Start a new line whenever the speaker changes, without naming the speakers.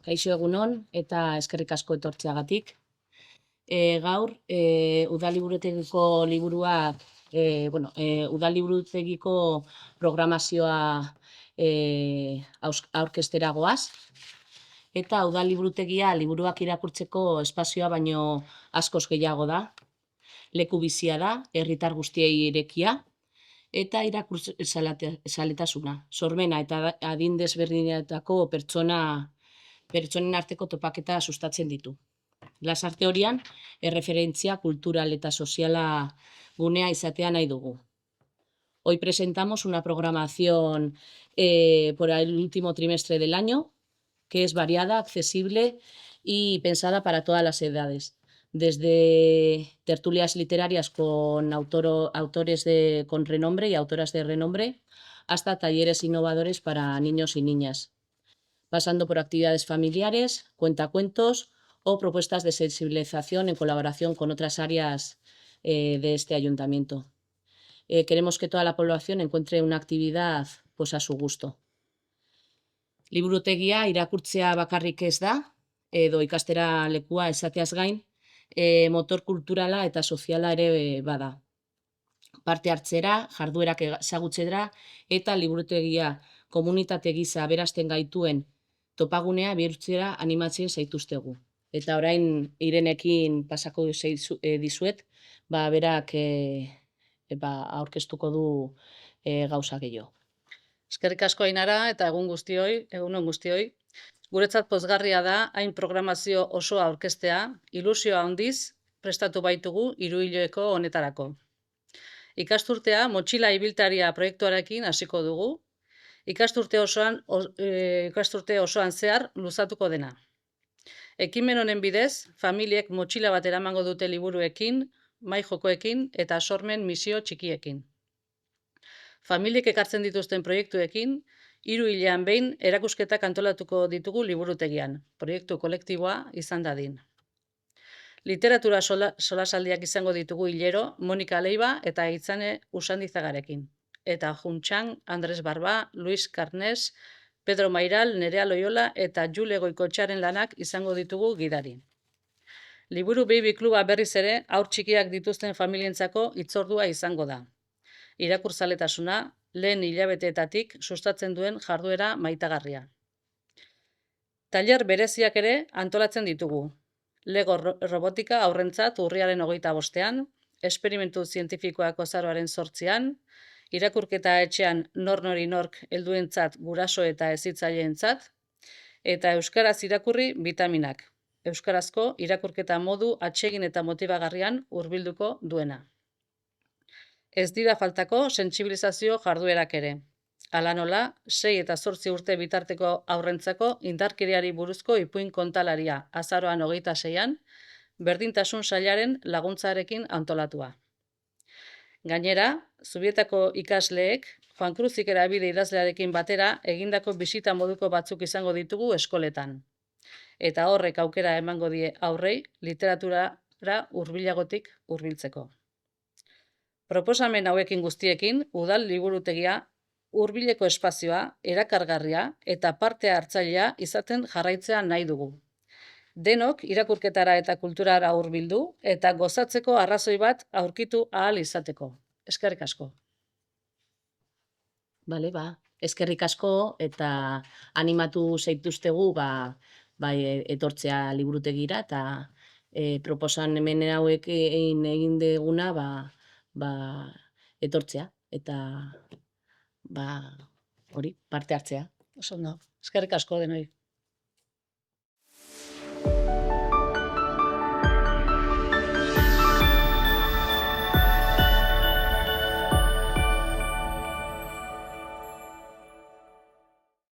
Kaixo egunon eta eskerrik asko etortzeagatik. Gaur, udaliburutegiko liburuak, udaliburutegiko programazioa aurkeztera goaz, eta udaliburutegia liburuak irakurtzeko espazioa baino askoz gehiago da, leku bizia da, herritar guztiei irekia, eta irakurzaletasuna, sormena eta adin desberdinetako pertsonen arteko topaketa sustatzen ditu. Lasarte horian, erreferentzia kultural eta soziala gunea izatea nahi dugu. Hoy presentamos una programación por el último trimestre del año, que es variada, accesible y pensada para todas las edades. Desde tertulias literarias con autores con renombre y autoras de renombre, hasta talleres innovadores para niños y niñas, pasando por actividades familiares, cuentacuentos o propuestas de sensibilización en colaboración con otras áreas de este ayuntamiento. Queremos que toda la población encuentre una actividad pues, a su gusto. Liburutegia irakurtzea bakarrik ez da, edo ikastera lekua esateaz gain, motor kulturala eta soziala ere bada. Parte hartzera, jarduerak ezagutzera eta liburutegia komunitate gisa aberasten gaituen topagunea bihurtzera animatzen zaituztegu. Eta orain Irenekin pasako dizuet, berak aurkeztuko du gauza gehiago.
Eskerrik asko Ainara eta egunon guztioi. Guretzat pozgarria da hain programazio osoa aurkeztea, ilusioa handiz prestatu baitugu 3 hilekoeko honetarako. Ikasturtea motxila ibiltaria proiektuarekin hasiko dugu. Ikasturte osoan zehar luzatuko dena. Ekimen honen bidez, familiek motxila bat eramango dute liburuekin, mahai jokoekin eta sormen misio txikiekin. Familiek ekartzen dituzten proiektuekin, 3 hilean behin erakusketak antolatuko ditugu liburutegian, proiektu kolektiboa izan dadin. Literatura solasaldiak izango ditugu hilero Monika Leiba eta Itzane Usandizagarekin. Eta Juntxan, Andres Barba, Luis Carnes, Pedro Mairal, Nerea Loyola eta Jule Goikotxaren lanak izango ditugu gidari. Liburu Baby Kluba berriz ere haur txikiak dituzten familientzako hitzordua izango da. Irakurzaletasuna lehen hilabeteetatik sustatzen duen jarduera maitagarria. Tailer bereziak ere antolatzen ditugu. Lego robotika aurrentzat urriaren 25ean, esperimentu zientifikoak azaroaren 8ean, irakurketa etxean nor-nori nork helduentzat guraso eta hezitzaileentzat, eta euskaraz irakurri vitaminak. Euskarazko irakurketa modu atsegin eta motibagarrian hurbilduko duena. Ez dira faltako sentsibilizazio jarduerak ere. Hala nola, 6 eta 8 urte bitarteko aurrentzako indarkeriari buruzko ipuin kontalaria azaroan 26ean, berdintasun sailaren laguntzarekin antolatua. Gainera, Zubietako ikasleek Juan Cruz Ikerabide idazlearekin batera egindako bisita moduko batzuk izango ditugu eskoletan. Eta horrek aukera emango die aurrei literaturara hurbilagotik hurbiltzeko. Proposamen hauekin guztiekin, udal liburutegia hurbileko espazioa, erakargarria eta parte hartzailea izaten jarraitzea nahi dugu. Denok irakurketara eta kulturara hurbildu eta gozatzeko arrazoi bat aurkitu ahal izateko. Eskerrik asko.
Eskerrik asko eta animatu zaituztegu etortzea liburutegira eta proposamen hauek egin deguna etortzea eta hori parte hartzea.
Oso ondo. Eskerrik asko denoi.